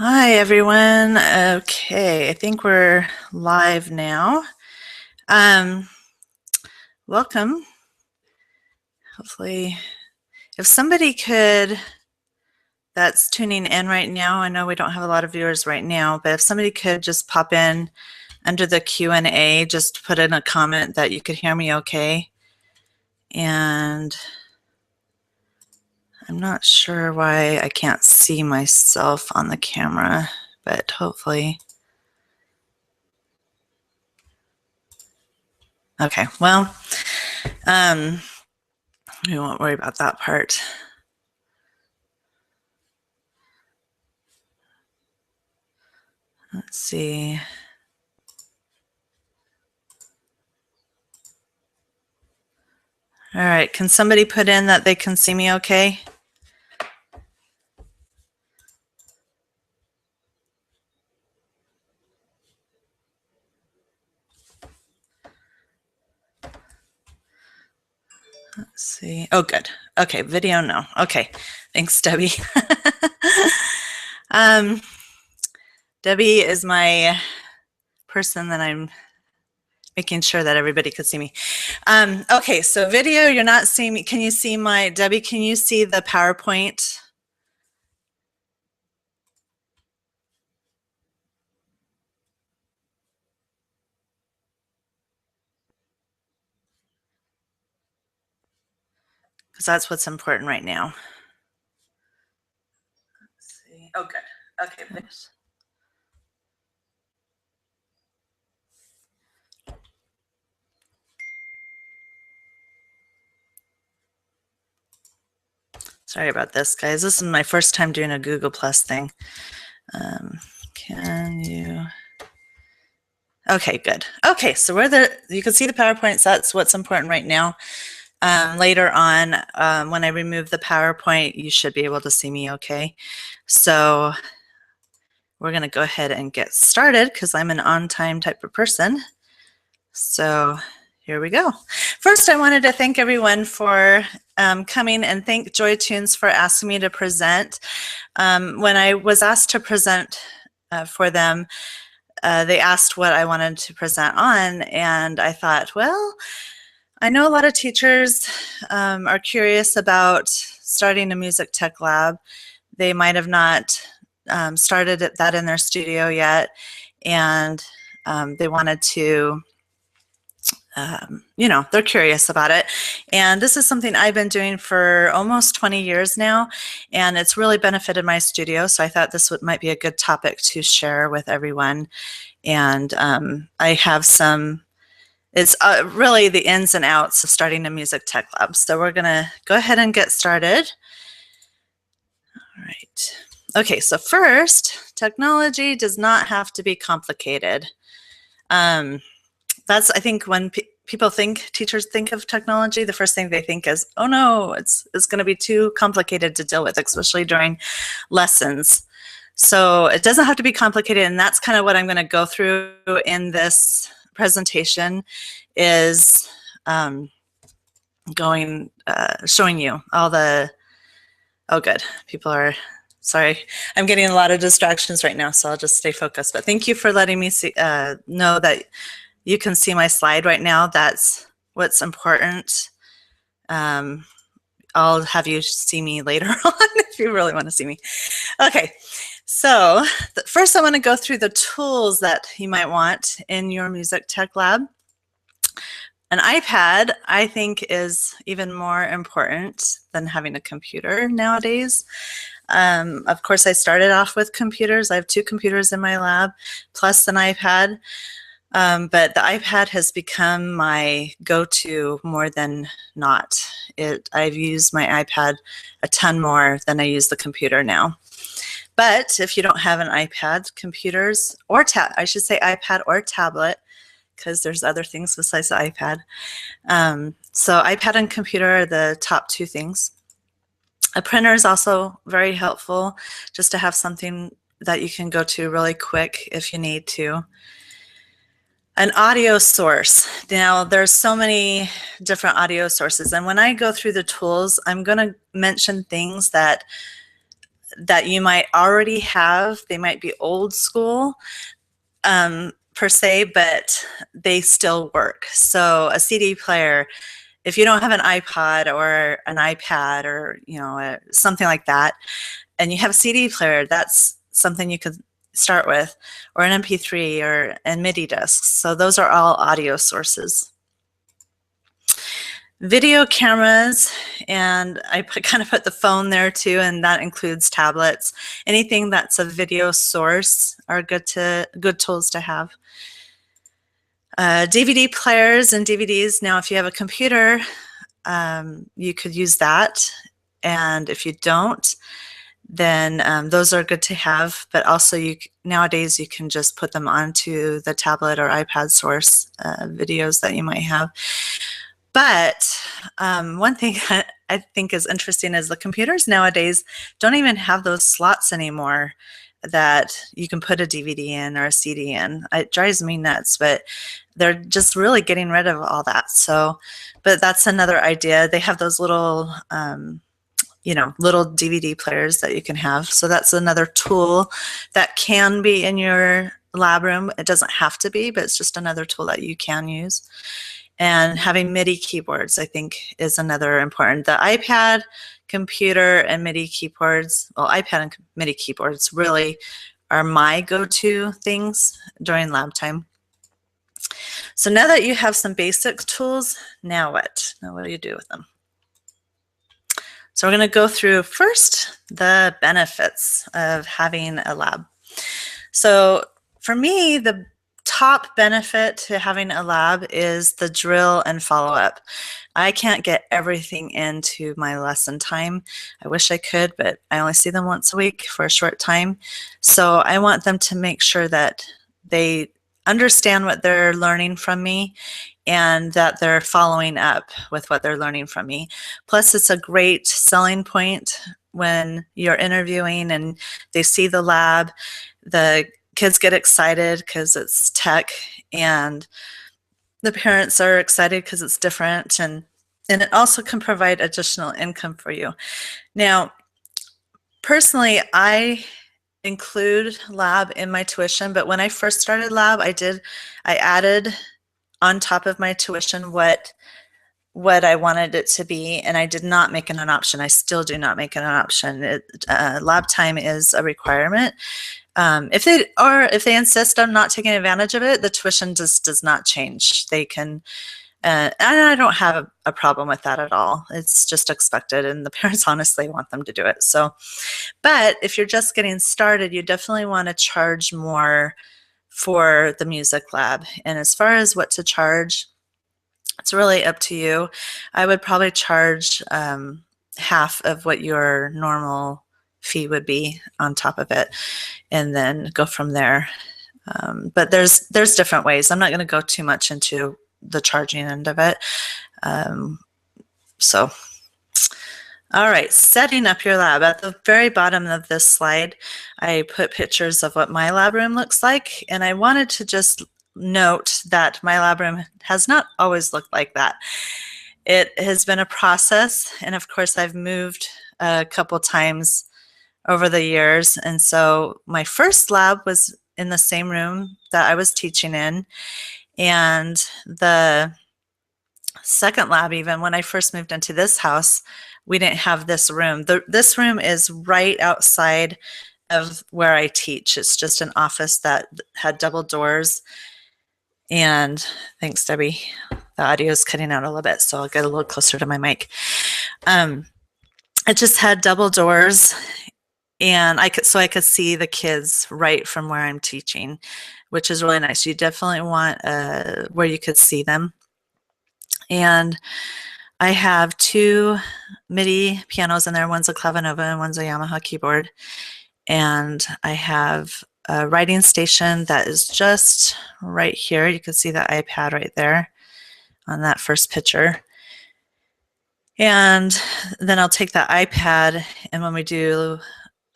Hi, everyone. Okay, I think we're live now. Um, Welcome. Hopefully, if somebody could, that's tuning in right now, I know we don't have a lot of viewers right now, but if somebody could just pop in under the Q&A, just put in a comment that you could hear me okay. And I'm not sure why I can't see myself on the camera, but hopefully. Okay, well, we won't worry about that part. Let's see. All right, can somebody put in that they can see me okay? Let's see. Oh, good. Okay, video, no. Okay, thanks, Debbie. um, Debbie is my person that I'm making sure that everybody could see me. Okay, so video, you're not seeing me. Can you see my, Debbie, can you see the PowerPoint? Because that's what's important right now. Let's see. Oh, good. Okay, finish. Sorry about this, guys. This is my first time doing a Google Plus thing. Can you? Okay, good. Okay, so you can see the PowerPoints. That's what's important right now. Later on, when I remove the PowerPoint, you should be able to see me okay. So we're going to go ahead and get started because I'm an on-time type of person. So here we go. First, I wanted to thank everyone for coming and thank Joy Tunes for asking me to present. When I was asked to present for them, they asked what I wanted to present on, and I thought, well, I know a lot of teachers are curious about starting a music tech lab. They might have not started that in their studio yet, and they wanted to, they're curious about it. And this is something I've been doing for almost 20 years now, and it's really benefited my studio, so I thought this might be a good topic to share with everyone. And I have it's really the ins and outs of starting a music tech lab. So we're gonna go ahead and get started. All right. Okay, so first, technology does not have to be complicated. That's, I think, when teachers think of technology, the first thing they think is, oh no, it's gonna be too complicated to deal with, especially during lessons. So it doesn't have to be complicated, and that's kind of what I'm going to go through in this presentation is showing you all the, oh good, people are, sorry, I'm getting a lot of distractions right now, so I'll just stay focused. But thank you for letting me know that you can see my slide right now. That's what's important. I'll have you see me later on if you really want to see me. Okay. So first I want to go through the tools that you might want in your music tech lab. An iPad, I think, is even more important than having a computer nowadays. Of course, I started off with computers. I have 2 computers in my lab, plus an iPad. But the iPad has become my go-to more than not. I've used my iPad a ton more than I use the computer now. But if you don't have an iPad, computers, or I should say iPad or tablet, because there's other things besides the iPad. So iPad and computer are the top 2 things. A printer is also very helpful, just to have something that you can go to really quick if you need to. An audio source. Now, there's so many different audio sources, and when I go through the tools, I'm going to mention things that that you might already have. They might be old school per se, but they still work. So a CD player, if you don't have an iPod or an iPad or something like that, and you have a CD player, that's something you could start with, or an MP3 and MIDI discs. So those are all audio sources. Video cameras, and I kind of put the phone there too, and that includes tablets. Anything that's a video source are good tools to have. DVD players and DVDs. Now, if you have a computer, you could use that, and if you don't, then those are good to have. But also, nowadays you can just put them onto the tablet or iPad source videos that you might have. But one thing I think is interesting is the computers nowadays don't even have those slots anymore that you can put a DVD in or a CD in. It drives me nuts, but they're just really getting rid of all that. So, but that's another idea. They have those little, little DVD players that you can have. So that's another tool that can be in your lab room. It doesn't have to be, but it's just another tool that you can use. And having MIDI keyboards, I think, is another important. The iPad, computer, and MIDI keyboards, well, iPad and MIDI keyboards really are my go-to things during lab time. So now that you have some basic tools, now what? Now what do you do with them? So we're going to go through first the benefits of having a lab. So for me, the top benefit to having a lab is the drill and follow-up. I can't get everything into my lesson time. I wish I could, but I only see them once a week for a short time. So I want them to make sure that they understand what they're learning from me and that they're following up with what they're learning from me. Plus, it's a great selling point when you're interviewing and they see the lab. The kids get excited because it's tech, and the parents are excited because it's different, and it also can provide additional income for you. Now, personally, I include lab in my tuition, but when I first started lab, I added on top of my tuition what I wanted it to be, and I did not make it an option. I still do not make it an option. Lab time is a requirement. If they insist on not taking advantage of it, the tuition just does not change. They can, and I don't have a problem with that at all. It's just expected, and the parents honestly want them to do it. So, but if you're just getting started, you definitely want to charge more for the music lab. And as far as what to charge, it's really up to you. I would probably charge half of what your normal fee would be on top of it, and then go from there. But there's different ways. I'm not going to go too much into the charging end of it. So, all right, setting up your lab. At the very bottom of this slide, I put pictures of what my lab room looks like, and I wanted to just note that my lab room has not always looked like that. It has been a process, and of course I've moved a couple times over the years, and so my first lab was in the same room that I was teaching in, and the second lab, even when I first moved into this house, we didn't have this room. This room is right outside of where I teach. It's just an office that had double doors. And thanks, Debbie. The audio is cutting out a little bit, so I'll get a little closer to my mic. It just had double doors, and I could see the kids right from where I'm teaching, which is really nice. You definitely want where you could see them. And I have two MIDI pianos in there. One's a Clavinova and one's a Yamaha keyboard. And I have a writing station that is just right here. You can see the iPad right there on that first picture. And then I'll take that iPad, and when we do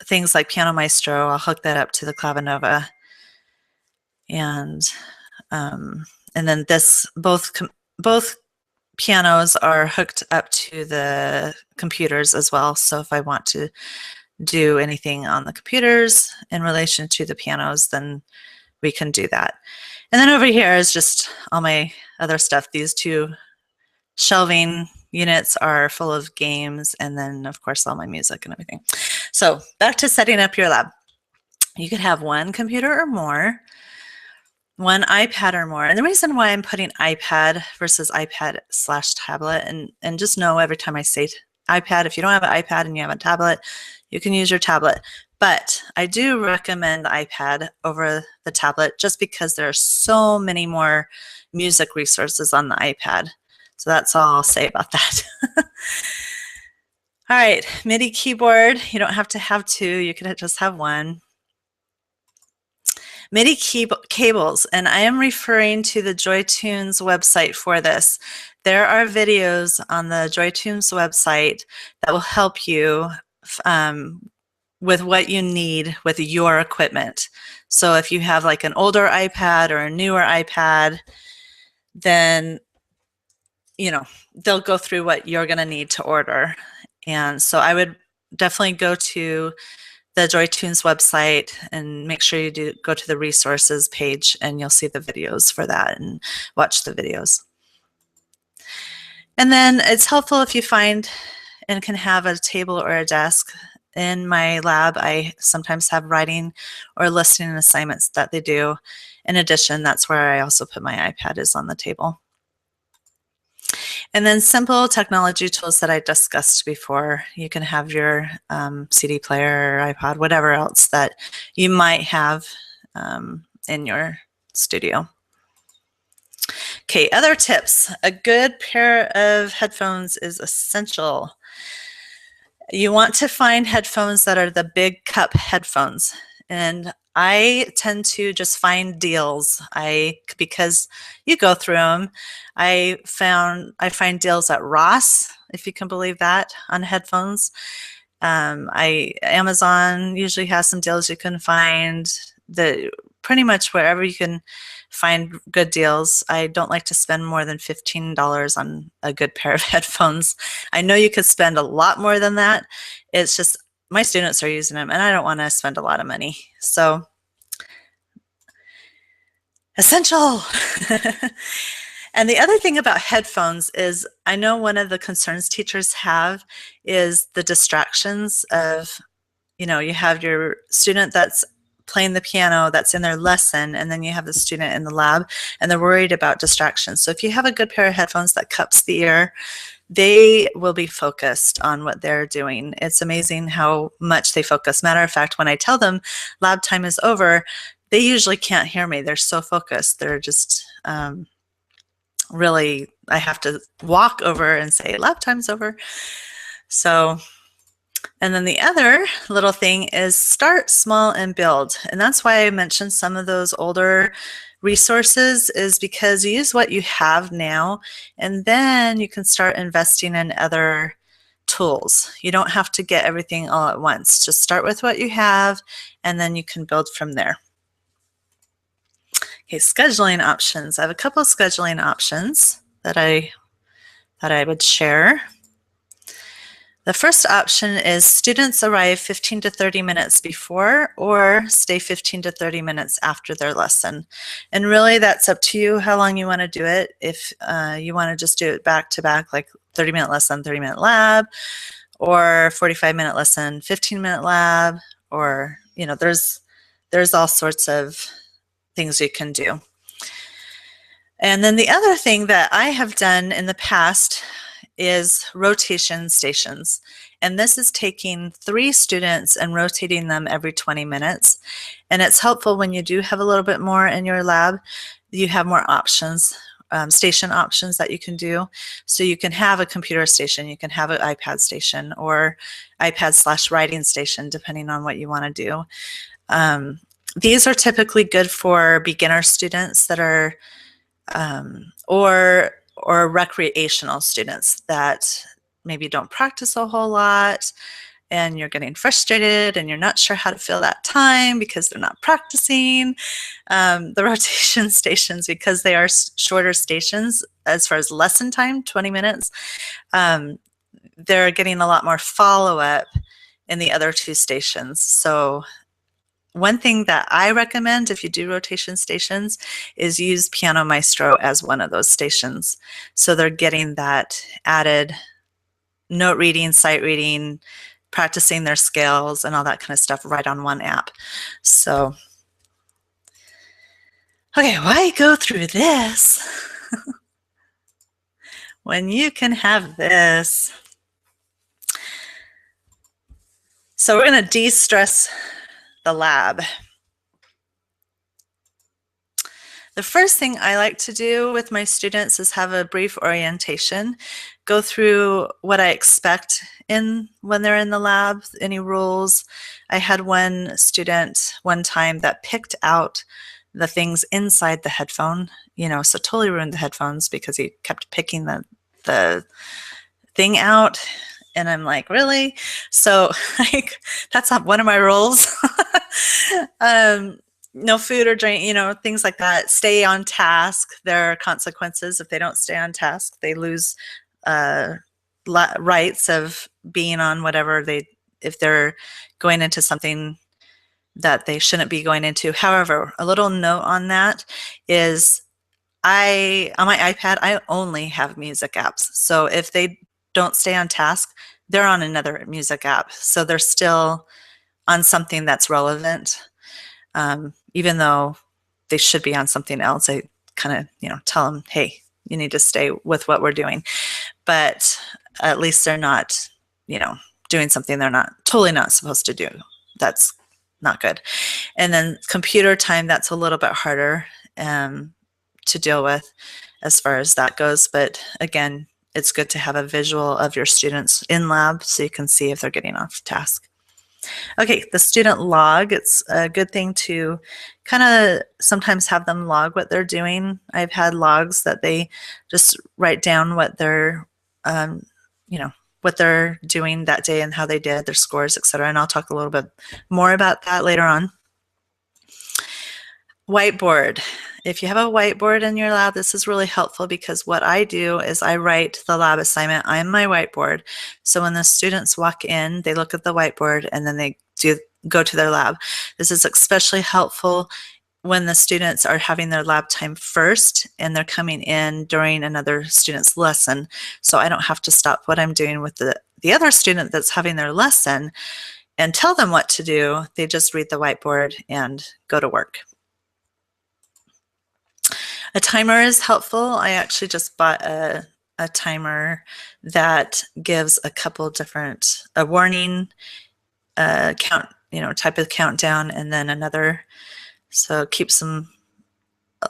things like Piano Maestro, I'll hook that up to the Clavinova. And then both pianos are hooked up to the computers as well. So if I want to do anything on the computers in relation to the pianos, then we can do that. And then over here is just all my other stuff. These two shelving units are full of games, and then of course all my music and everything. So back to setting up your lab. You could have one computer or more, one iPad or more. And the reason why I'm putting iPad versus iPad/tablet, and just know every time I say iPad, if you don't have an iPad and you have a tablet, you can use your tablet. But I do recommend the iPad over the tablet just because there are so many more music resources on the iPad. So that's all I'll say about that. All right, MIDI keyboard. You don't have to have two. You could just have one. MIDI cables, and I am referring to the JoyTunes website for this. There are videos on the JoyTunes website that will help you with what you need with your equipment. So if you have like an older iPad or a newer iPad, then they'll go through what you're going to need to order. And so I would definitely go to the JoyTunes website and make sure you go to the resources page, and you'll see the videos for that and watch the videos. And then it's helpful if you find and can have a table or a desk. In my lab, I sometimes have writing or listening assignments that they do. In addition, that's where I also put my iPad is on the table. And then simple technology tools that I discussed before. You can have your CD player or iPod, whatever else that you might have in your studio. Okay, other tips. A good pair of headphones is essential. You want to find headphones that are the big cup headphones. And I tend to just find deals. Because you go through them. I find deals at Ross, if you can believe that, on headphones. Amazon usually has some deals you can find. Pretty much wherever you can find good deals. I don't like to spend more than $15 on a good pair of headphones. I know you could spend a lot more than that. It's just my students are using them, and I don't want to spend a lot of money. So, essential. And the other thing about headphones is, I know one of the concerns teachers have is the distractions of, you have your student that's playing the piano that's in their lesson, and then you have the student in the lab, and they're worried about distractions. So if you have a good pair of headphones that cups the ear, they will be focused on what they're doing. It's amazing how much they focus. Matter of fact, when I tell them lab time is over, they usually can't hear me. They're so focused. They're just really, I have to walk over and say lab time's over. So, and then the other little thing is start small and build. And that's why I mentioned some of those older resources, is because you use what you have now, and then you can start investing in other tools. You don't have to get everything all at once. Just start with what you have, and then you can build from there. Okay, scheduling options. I have a couple of scheduling options that I would share. The first option is students arrive 15 to 30 minutes before or stay 15 to 30 minutes after their lesson. And really that's up to you how long you want to do it. If you want to just do it back to back, like 30-minute lesson, 30-minute lab, or 45-minute lesson, 15-minute lab, or there's all sorts of things you can do. And then the other thing that I have done in the past is rotation stations. And this is taking 3 students and rotating them every 20 minutes. And it's helpful when you do have a little bit more in your lab. You have more options, station options that you can do. So you can have a computer station, you can have an iPad station, or iPad/writing station, depending on what you want to do. These are typically good for beginner students that are, or recreational students that maybe don't practice a whole lot, and you're getting frustrated and you're not sure how to fill that time because they're not practicing. The rotation stations, because they are shorter stations as far as lesson time, 20 minutes, they're getting a lot more follow-up, in the other two stations. So one thing that I recommend if you do rotation stations is use Piano Maestro as one of those stations. So they're getting that added note reading, sight reading, practicing their scales and all that kind of stuff right on one app. So, okay, why go through this when you can have this? So we're going to de-stress the lab. The first thing I like to do with my students is have a brief orientation, go through what I expect when they're in the lab, any rules. I had one student one time that picked out the things inside the headphone, so totally ruined the headphones because he kept picking the thing out. And I'm like, really? So that's not one of my rules. No food or drink, things like that. Stay on task. There are consequences if they don't stay on task. They lose rights of being on whatever if they're going into something that they shouldn't be going into. However, a little note on that is on my iPad, I only have music apps. So if they don't stay on task, they're on another music app. So they're still on something that's relevant. Even though they should be on something else, I kind of, tell them, hey, you need to stay with what we're doing. But at least they're not, doing something they're totally not supposed to do. That's not good. And then computer time, that's a little bit harder to deal with as far as that goes. But again, it's good to have a visual of your students in lab so you can see if they're getting off task. Okay, the student log, it's a good thing to kind of sometimes have them log what they're doing. I've had logs that they just write down what they're, what they're doing that day and how they did, their scores, etc. And I'll talk a little bit more about that later on. Whiteboard. If you have a whiteboard in your lab, this is really helpful because what I do is I write the lab assignment on my whiteboard. So when the students walk in, they look at the whiteboard and then they go to their lab. This is especially helpful when the students are having their lab time first and they're coming in during another student's lesson. So I don't have to stop what I'm doing with the other student that's having their lesson and tell them what to do. They just read the whiteboard and go to work. A timer is helpful. I actually just bought a timer that gives a couple different, a warning, count, type of countdown, and then another. So it keeps them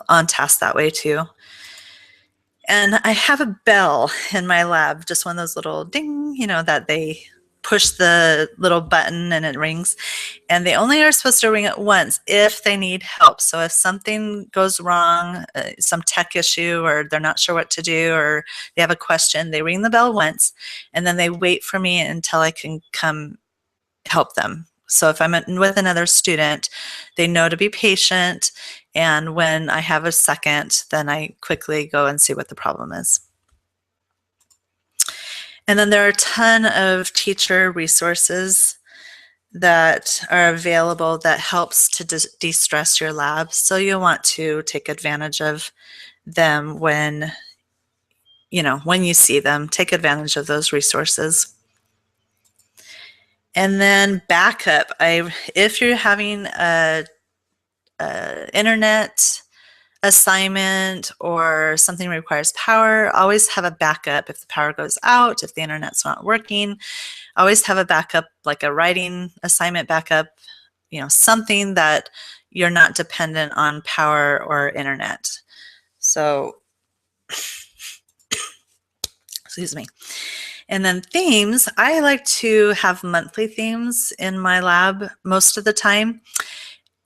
on task that way too. And I have a bell in my lab, just one of those little ding, that they push the little button and it rings. And they only are supposed to ring it once if they need help. So if something goes wrong, some tech issue, or they're not sure what to do, or they have a question, they ring the bell once, and then they wait for me until I can come help them. So if I'm with another student, they know to be patient. And when I have a second, then I quickly go and see what the problem is. And then there are a ton of teacher resources that are available that helps to de-stress your lab. So you'll want to take advantage of them when you see them. Take advantage of those resources. And then backup. If you're having a internet assignment or something requires power, always have a backup. If the power goes out, if the internet's not working, always have a backup, like a writing assignment backup, something that you're not dependent on power or internet. So, excuse me. And then themes, I like to have monthly themes in my lab most of the time.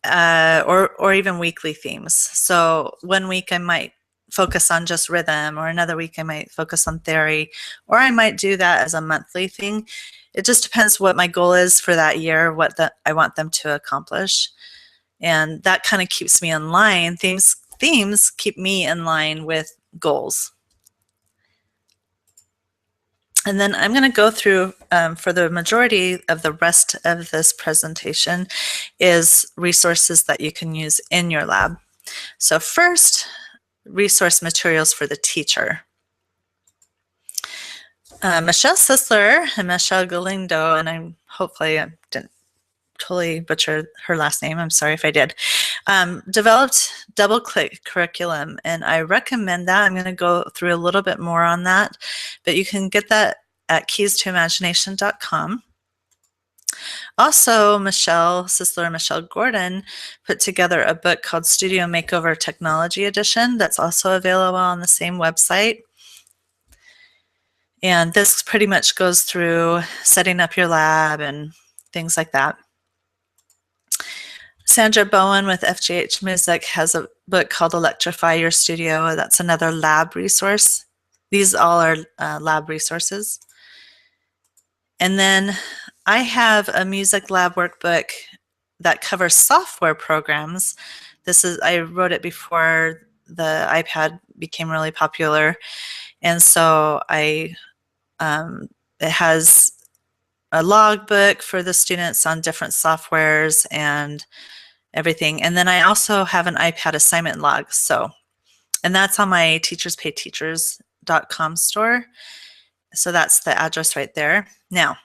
Or even weekly themes. So one week I might focus on just rhythm, or another week I might focus on theory, or I might do that as a monthly thing. It just depends what my goal is for that year, what I want them to accomplish. And that kind of keeps me in line. Themes keep me in line with goals. And then I'm going to go through, for the majority of the rest of this presentation, is resources that you can use in your lab. So first, resource materials for the teacher. Michelle Sisler and Michelle Galindo, and hopefully I didn't totally butcher her last name, I'm sorry if I did, developed double-click curriculum, and I recommend that. I'm going to go through a little bit more on that, but you can get that at keystoimagination.com. Also, Michelle Sisler and Michelle Gordon put together a book called Studio Makeover Technology Edition that's also available on the same website. And this pretty much goes through setting up your lab and things like that. Sandra Bowen with FGH Music has a book called Electrify Your Studio. That's another lab resource. These all are lab resources. And then I have a music lab workbook that covers software programs. I wrote it before the iPad became really popular. And so it has a logbook for the students on different softwares and everything. And then I also have an iPad assignment log. And that's on my teacherspayteachers.com store. So that's the address right there. Now,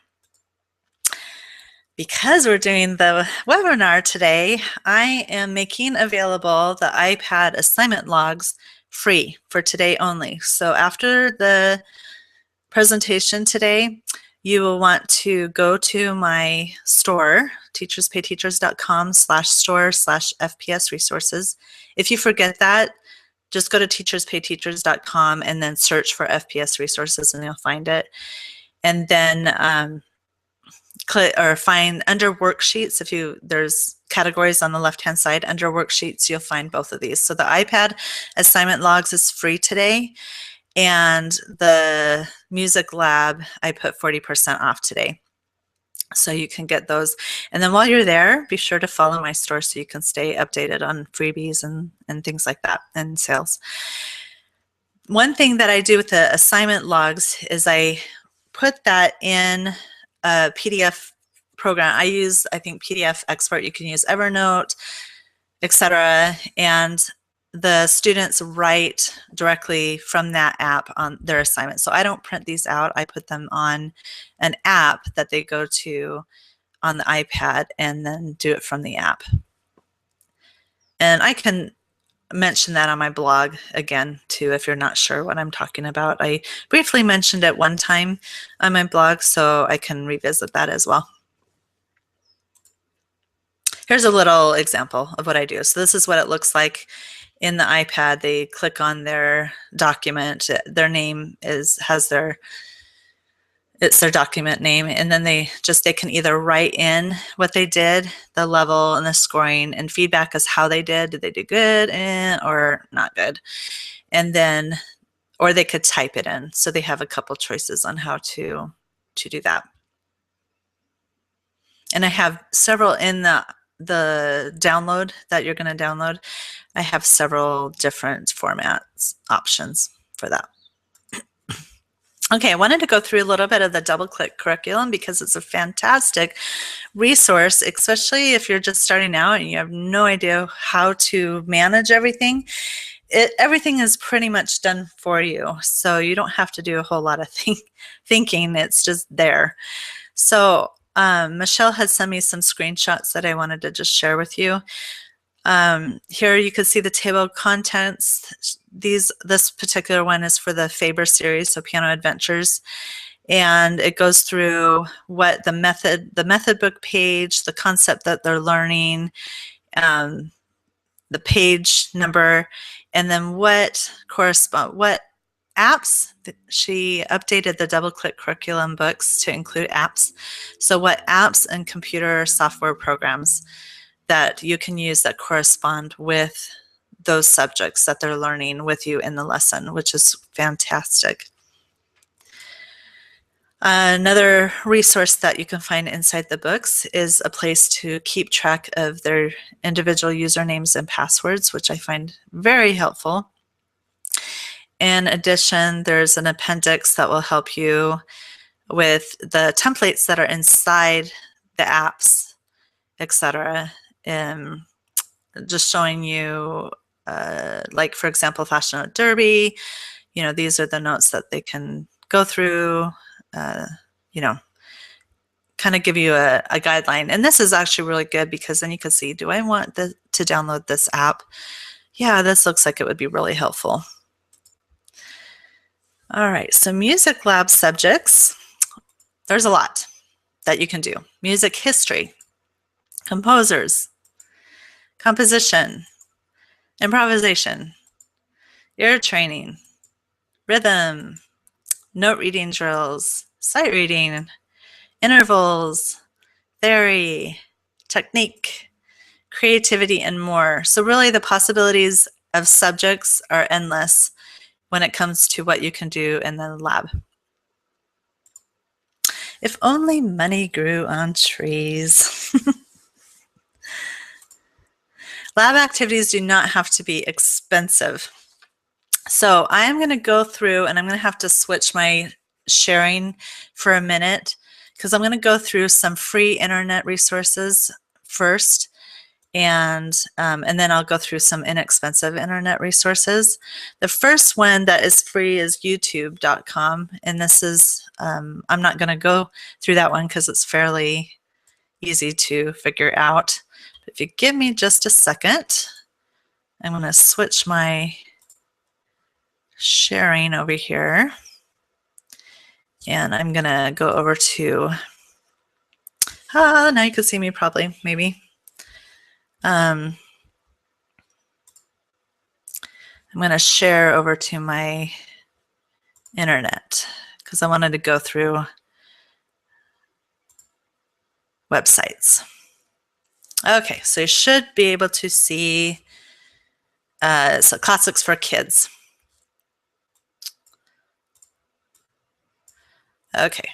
because we're doing the webinar today, I am making available the iPad assignment logs free for today only. So after the presentation today, you will want to go to my store, teacherspayteachers.com/store/FPS resources. If you forget that, just go to teacherspayteachers.com and then search for FPS resources and you'll find it. And then click or find under worksheets. There's categories on the left-hand side. Under worksheets, you'll find both of these. So the iPad assignment logs is free today. And the music lab, I put 40% off today. So you can get those. And then while you're there, be sure to follow my store so you can stay updated on freebies and things like that and sales. One thing that I do with the assignment logs is I put that in a PDF program. I use, I think, PDF Expert. You can use Evernote, etc. And the students write directly from that app on their assignment. So I don't print these out. I put them on an app that they go to on the iPad and then do it from the app. And I can mention that on my blog again too if you're not sure what I'm talking about. I briefly mentioned it one time on my blog, so I can revisit that as well. Here's a little example of what I do. So this is what it looks like in the iPad. They click on their document, their name it's their document name, and then they can either write in what they did, the level and the scoring, and feedback is how they did. Did they do good or not good? And then, or they could type it in. So they have a couple choices on how to do that. And I have several in the download that you're going to download. I have several different formats options for that. Okay, I wanted to go through a little bit of the double-click curriculum because it's a fantastic resource, especially if you're just starting out and you have no idea how to manage everything. Everything is pretty much done for you, so you don't have to do a whole lot of thinking. It's just there. So Michelle had sent me some screenshots that I wanted to just share with you. Here you can see the table of contents. This particular one is for the Faber series, so Piano Adventures, and it goes through what the method book page, the concept that they're learning, the page number, and then what apps. She updated the double-click curriculum books to include apps. So what apps and computer software programs that you can use that correspond with those subjects that they're learning with you in the lesson, which is fantastic. Another resource that you can find inside the books is a place to keep track of their individual usernames and passwords, which I find very helpful. In addition, there's an appendix that will help you with the templates that are inside the apps, etc. Just showing you, like for example, Fashion Note Derby. These are the notes that they can go through. Kind of give you a guideline. And this is actually really good because then you can see, do I want to download this app? Yeah, this looks like it would be really helpful. All right, so music lab subjects. There's a lot that you can do. Music history, composers, composition, improvisation, ear training, rhythm, note reading drills, sight reading, intervals, theory, technique, creativity, and more. So really the possibilities of subjects are endless when it comes to what you can do in the lab. If only money grew on trees. Lab activities do not have to be expensive. So I am going to go through, and I'm going to have to switch my sharing for a minute because I'm going to go through some free internet resources first, and then I'll go through some inexpensive internet resources. The first one that is free is youtube.com, and this is, I'm not going to go through that one because it's fairly easy to figure out. If you give me just a second, I'm going to switch my sharing over here, and I'm going to go over to, now you can see me probably, maybe. I'm going to share over to my internet because I wanted to go through websites. Okay, so you should be able to see so Classics for Kids. Okay,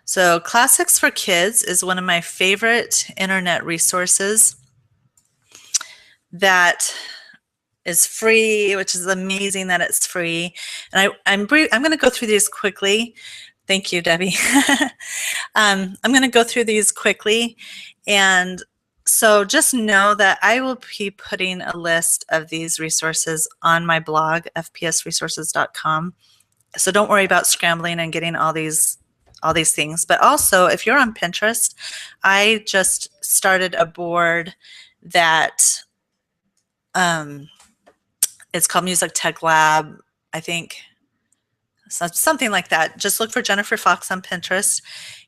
so Classics for Kids is one of my favorite internet resources that is free, which is amazing that it's free. And I'm going to go through these quickly. Thank you, Debbie. I'm going to go through these quickly. And so just know that I will be putting a list of these resources on my blog, fpsresources.com. So don't worry about scrambling and getting all these things. But also, if you're on Pinterest, I just started a board that it's called Music Tech Lab, I think. So something like that. Just look for Jennifer Foxx on Pinterest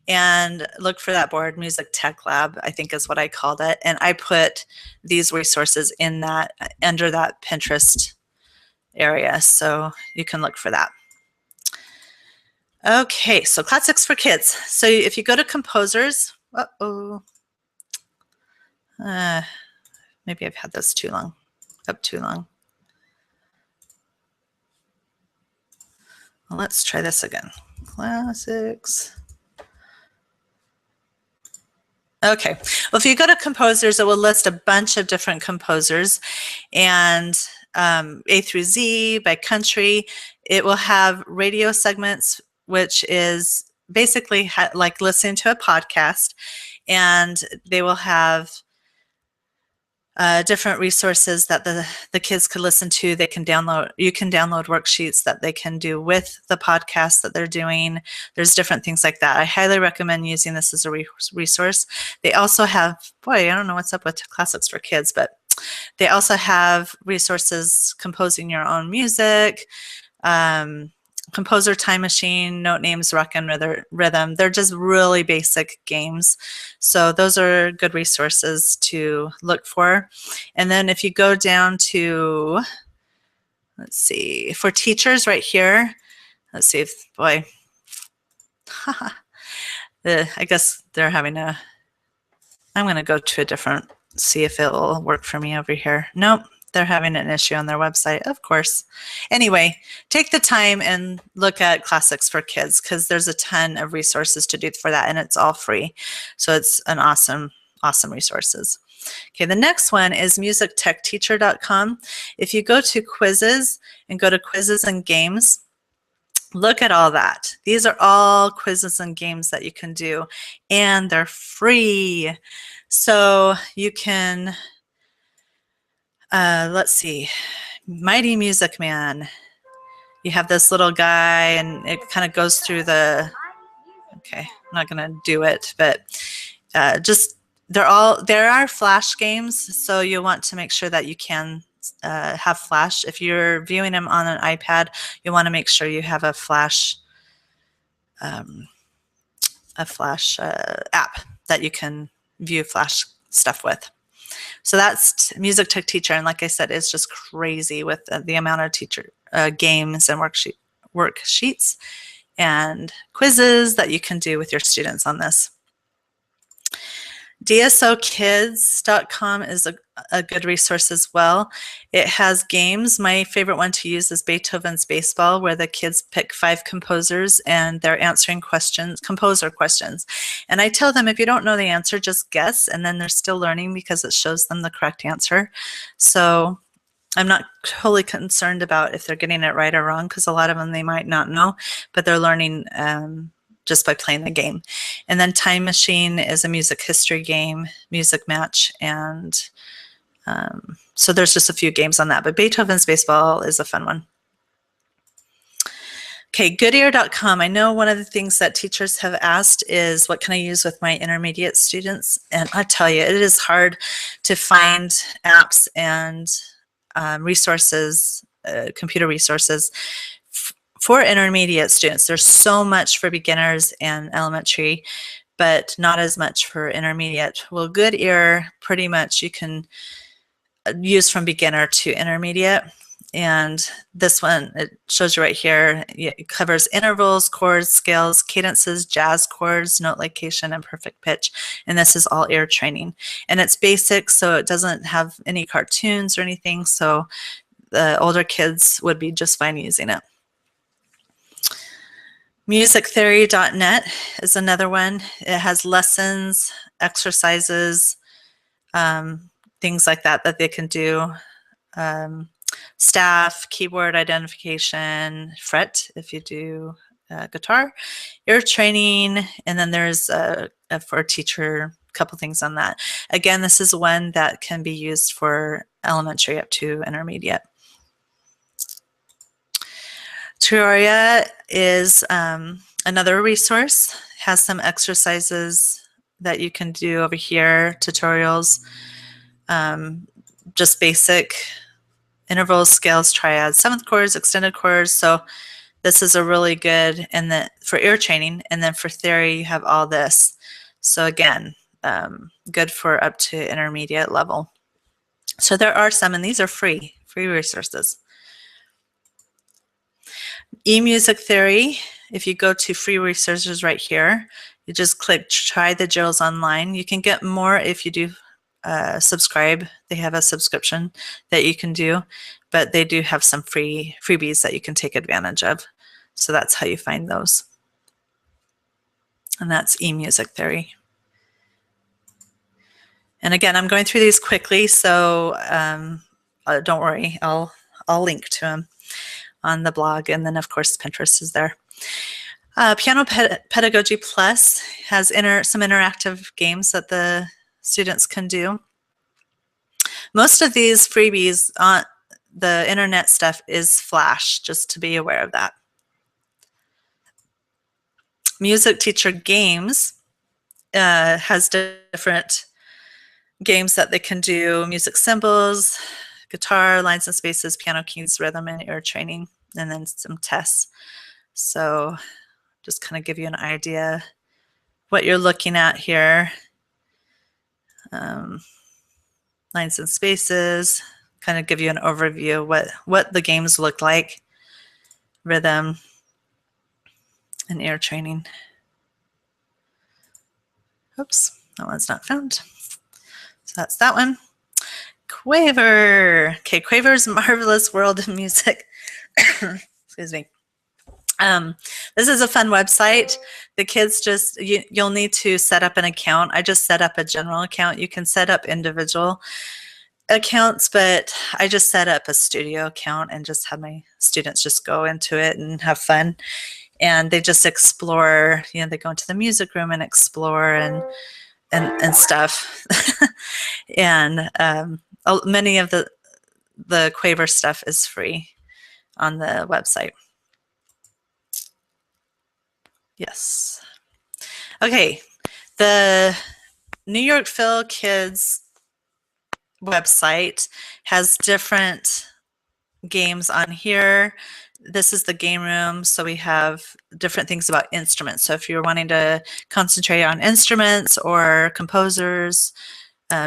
and look for that board, Music Tech Lab, I think is what I called it. And I put these resources in that, under that Pinterest area. So you can look for that. Okay, so Classics for Kids. So if you go to composers, maybe I've had this too long, up too long. Well, let's try this again. Classics. Okay, well, if you go to composers, it will list a bunch of different composers, and A through Z by country. It will have radio segments, which is basically like listening to a podcast, and they will have different resources that the kids could listen to. They can download, you can download worksheets that they can do with the podcast that they're doing. There's different things like that. I highly recommend using this as a resource. They also have, boy, I don't know what's up with Classics for Kids, but they also have resources composing your own music, Composer Time Machine, Note Names, Rock and Rhythm. They're just really basic games. So those are good resources to look for. And then if you go down to, let's see, for teachers right here, let's see if, boy, I guess they're having a, I'm going to go to a different, see if it will work for me over here. Nope. They're having an issue on their website, of course. Anyway, take the time and look at Classics for Kids because there's a ton of resources to do for that, and it's all free. So it's an awesome, awesome resources. Okay, the next one is musictechteacher.com. If you go to quizzes and go to quizzes and games, Look at all that. These are all quizzes and games that you can do, and they're free. So you can, let's see, Mighty Music Man. You have this little guy, and it kind of goes through the, okay, I'm not going to do it, but just, there are Flash games, so you'll want to make sure that you can have Flash. If you're viewing them on an iPad, you want to make sure you have a Flash app that you can view Flash stuff with. So that's Music Tech Teacher, and like I said, it's just crazy with the amount of teacher games and worksheets and quizzes that you can do with your students on this. DSOkids.com is a good resource as well. It has games. My favorite one to use is Beethoven's Baseball, where the kids pick 5 composers and they're answering questions, composer questions. And I tell them, if you don't know the answer, just guess, and then they're still learning because it shows them the correct answer. So I'm not totally concerned about if they're getting it right or wrong, because a lot of them they might not know, but they're learning just by playing the game. And then Time Machine is a music history game, Music Match, and so there's just a few games on that, but Beethoven's Baseball is a fun one. Okay, goodear.com. I know one of the things that teachers have asked is, what can I use with my intermediate students? And I tell you, it is hard to find apps and resources, computer resources for intermediate students. There's so much for beginners and elementary, but not as much for intermediate. Well, Good Ear, pretty much you can use from beginner to intermediate. And this one, it shows you right here, it covers intervals, chords, scales, cadences, jazz chords, note location, and perfect pitch. And this is all ear training. And it's basic, so it doesn't have any cartoons or anything, so the older kids would be just fine using it. Musictheory.net is another one. It has lessons, exercises, things like that that they can do. Staff, keyboard identification, fret if you do guitar, ear training, and then there's for a teacher, a couple things on that. Again, this is one that can be used for elementary up to intermediate. Tutoria is another resource, has some exercises that you can do over here, tutorials, just basic intervals, scales, triads, seventh chords, extended chords. So this is a really good, and then for ear training, and then for theory you have all this. So again, good for up to intermediate level. So there are some, and these are free resources. eMusic Theory, if you go to free resources right here, you just click try the drills online. You can get more if you do subscribe. They have a subscription that you can do, but they do have some freebies that you can take advantage of. So that's how you find those. And that's eMusic Theory. And again, I'm going through these quickly, so don't worry, I'll link to them on the blog, and then of course Pinterest is there. Piano Pedagogy Plus has some interactive games that the students can do. Most of these freebies on the internet stuff is Flash, just to be aware of that. Music Teacher Games has different games that they can do: music symbols, guitar, lines and spaces, piano keys, rhythm, and ear training, and then some tests. So just kind of give you an idea what you're looking at here. Lines and spaces, kind of give you an overview of what the games look like. Rhythm and ear training. Oops, that one's not found. So that's that one. Quaver. Okay, Quaver's Marvelous World of Music. Excuse me. This is a fun website. The kids just, you'll need to set up an account. I just set up a general account. You can set up individual. accounts, but I just set up a studio account and just had my students just go into it and have fun. And they just explore, they go into the music room and explore and stuff. And many of the Quaver stuff is free on the website. Yes. Okay. The New York Phil Kids website has different games on here. This is the game room, so we have different things about instruments. So if you're wanting to concentrate on instruments or composers,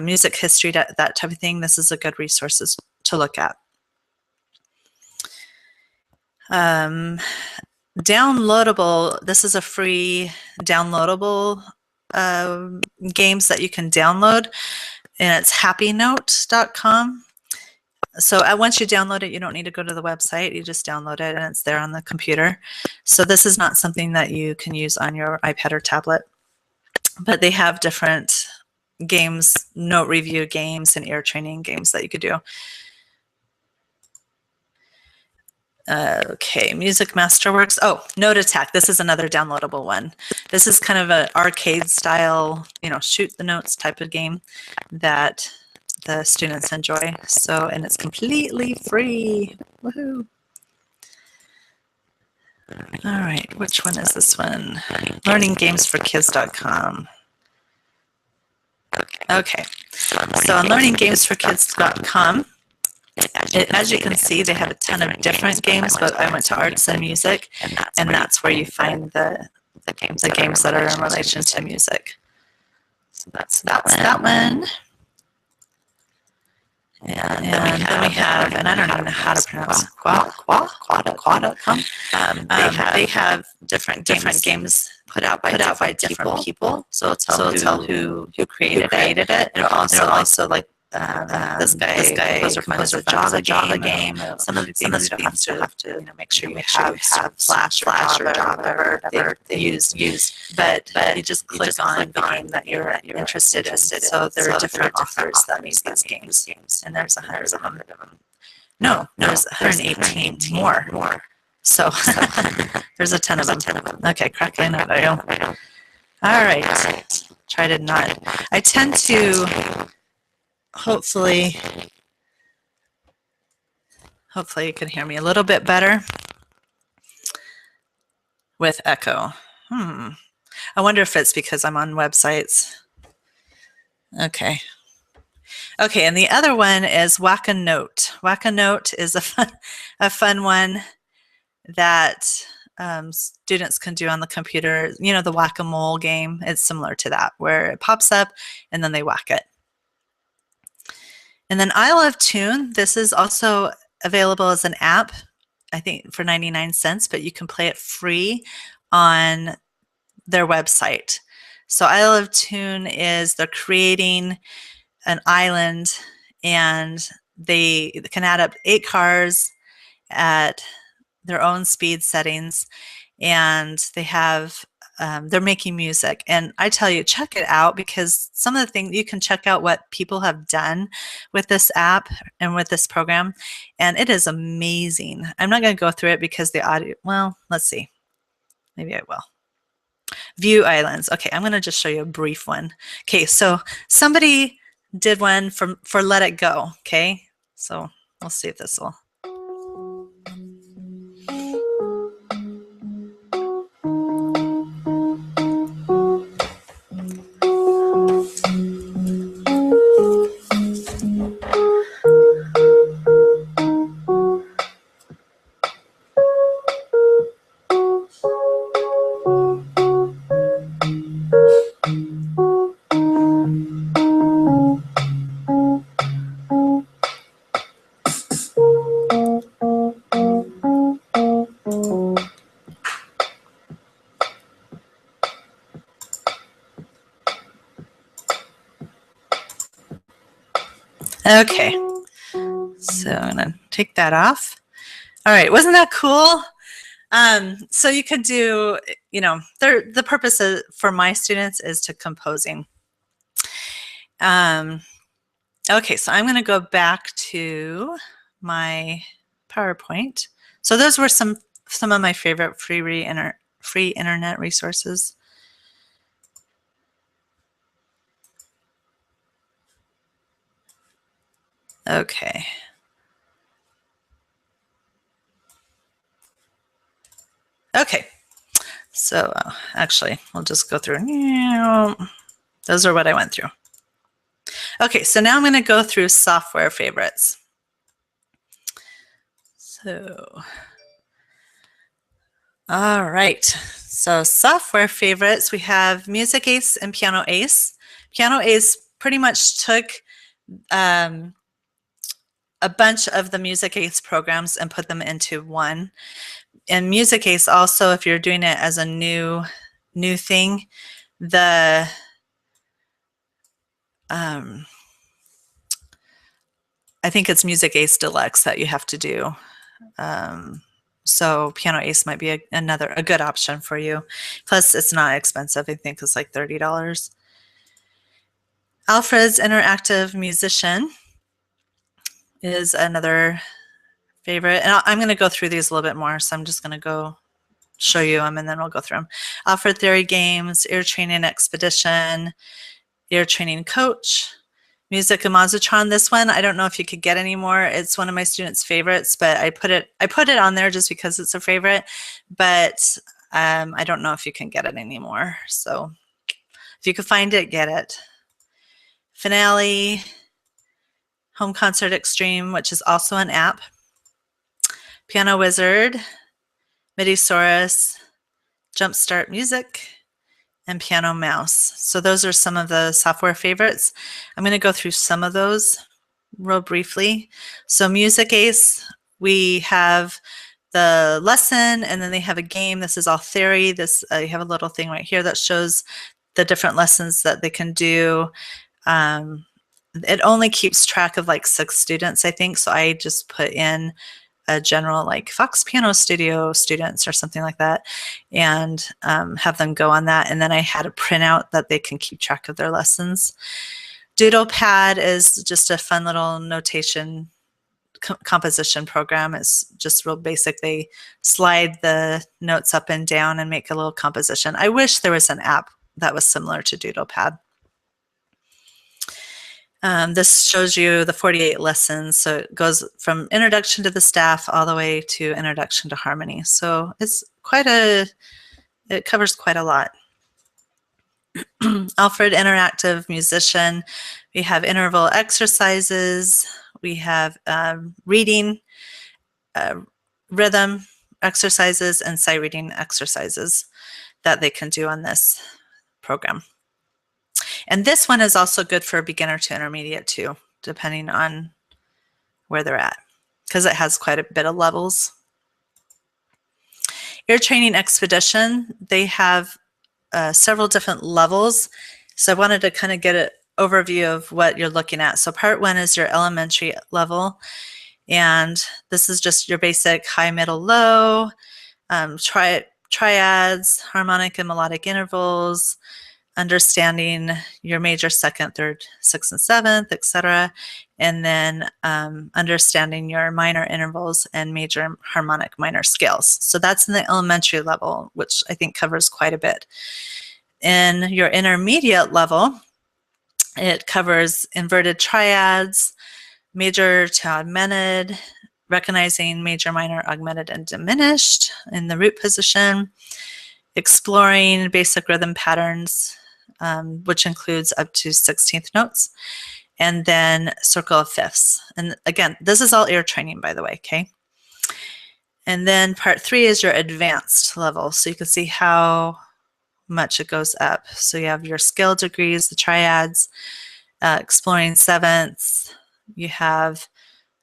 music history, that type of thing, this is a good resource to look at. Downloadable, this is a free downloadable games that you can download, and it's happynote.com. So once you download it, you don't need to go to the website. You just download it and it's there on the computer. So this is not something that you can use on your iPad or tablet, but they have different games, note review games and ear training games that you could do. Okay, Music Masterworks. Oh, Note Attack. This is another downloadable one. This is kind of an arcade style, shoot the notes type of game that the students enjoy. So, and it's completely free. Woohoo! All right, which one is this one? LearningGamesForKids.com. Okay, so on LearningGamesForKids.com, as you can see, they have a ton of different games, but I went to Arts and Music, and that's where you find the games that are in relation to music. So that's that one. And then we have, and I don't even know how to pronounce Qua.com. They have different games put out by different people. So it'll tell who created it. It'll also like this guy composed a Java game. Some of the things you have to make sure you have Flash or Java or they use. But you just click on the game that you're interested in. So there are different authors that make these games. And there's 100 of them. No, there's 118 more. So there's a ton of them. Okay, crackling out. All right. Try to not. I tend to hopefully you can hear me a little bit better with echo. I wonder if it's because I'm on websites. Okay, and the other one is Whack-A-Note. Whack-A-Note is a fun one that students can do on the computer. The whack-a-mole game. It's similar to that, where it pops up and then they whack it. And then I Love Tune. This is also available as an app, I think for 99 cents, but you can play it free on their website. So I Love Tune is they're creating an island, and they can add up 8 cars at their own speed settings, and they have they're making music. And I tell you, check it out, because some of the things you can check out what people have done with this app and with this program, and it is amazing. I'm not going to go through it because the audio, well, let's see. Maybe I will. View islands. Okay, I'm going to just show you a brief one. Okay, so somebody did one for Let It Go. Okay, so we'll see if this will. Okay, so I'm going to take that off. All right, wasn't that cool? So you could do, the purpose for my students is to composing. Okay, so I'm going to go back to my PowerPoint. So those were some of my favorite free internet resources. Okay. Okay. So actually, we'll just go through. Those are what I went through. Okay, so now I'm going to go through software favorites. So, all right. So software favorites, we have Music Ace and Piano Ace. Piano Ace pretty much took a bunch of the Music Ace programs and put them into one. And Music Ace also, if you're doing it as a new thing, the I think it's Music Ace Deluxe that you have to do. So Piano Ace might be a good option for you. Plus, it's not expensive. I think it's like $30. Alfred's Interactive Musician is another favorite. And I'm going to go through these a little bit more. So I'm just going to go show you them and then we'll go through them. Alfred Theory Games, Ear Training Expedition, Ear Training Coach, Music and Mazatron. This one, I don't know if you could get anymore. It's one of my students' favorites, but I put it on there just because it's a favorite, but I don't know if you can get it anymore. So if you could find it, get it. Finale, Home Concert Extreme, which is also an app. Piano Wizard, Midisaurus, Jumpstart Music, and Piano Mouse. So those are some of the software favorites. I'm going to go through some of those real briefly. So Music Ace, we have the lesson and then they have a game. This is all theory. This you have a little thing right here that shows the different lessons that they can do. It only keeps track of like 6 students, I think. So I just put in a general like Foxx Piano Studio students or something like that and have them go on that. And then I had a printout that they can keep track of their lessons. DoodlePad is just a fun little notation composition program. It's just real basic. They slide the notes up and down and make a little composition. I wish there was an app that was similar to DoodlePad. This shows you the 48 lessons. So it goes from introduction to the staff all the way to introduction to harmony. So it's it covers quite a lot. Alfred Interactive Musician. We have interval exercises. We have reading, rhythm exercises, and sight reading exercises that they can do on this program. And this one is also good for beginner to intermediate too, depending on where they're at, because it has quite a bit of levels. Ear Training Expedition, they have several different levels. So I wanted to kind of get an overview of what you're looking at. So part 1 is your elementary level. And this is just your basic high, middle, low, triads, harmonic and melodic intervals, understanding your major, second, third, sixth, and seventh, etc. And then understanding your minor intervals and major harmonic minor scales. So that's in the elementary level, which I think covers quite a bit. In your intermediate level, it covers inverted triads, major to augmented, recognizing major, minor, augmented, and diminished in the root position, exploring basic rhythm patterns, which includes up to 16th notes, and then circle of fifths. And again, this is all ear training, by the way, okay? And then part 3 is your advanced level. So you can see how much it goes up. So you have your scale degrees, the triads, exploring sevenths. You have